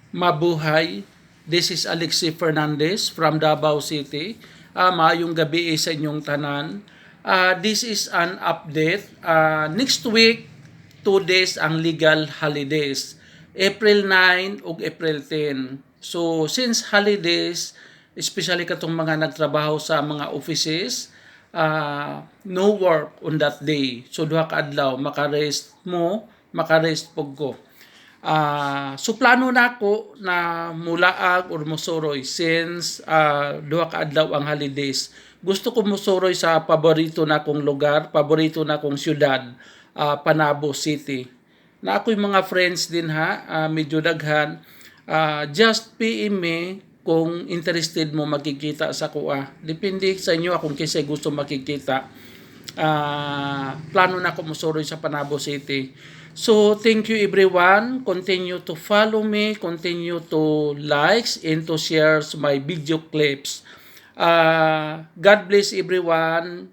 Mabuhay. This is Alexi Fernandez from Davao City. Maayong gabi sa inyong tanan. This is an update. Next week, 2 days ang legal holidays. April 9 ug April 10. So, since holidays, especially katong mga nagtrabaho sa mga offices, no work on that day. So, duha ka adlaw, makarest mo, makarest pog ko. So plano nako na mulaag or musuroy since duha ka adlaw ang holidays. Gusto ko musuroy sa paborito na kong lugar, paborito na kong syudad, Panabo City. Na ako'y mga friends din medyo daghan. Just PM me kung interested mo makikita sa kuha. Depende sa inyo kung kisay gusto makikita. Plano na ko musuroy sa Panabo City. So, thank you everyone. Continue to follow me, continue to likes and to share my video clips. God bless everyone.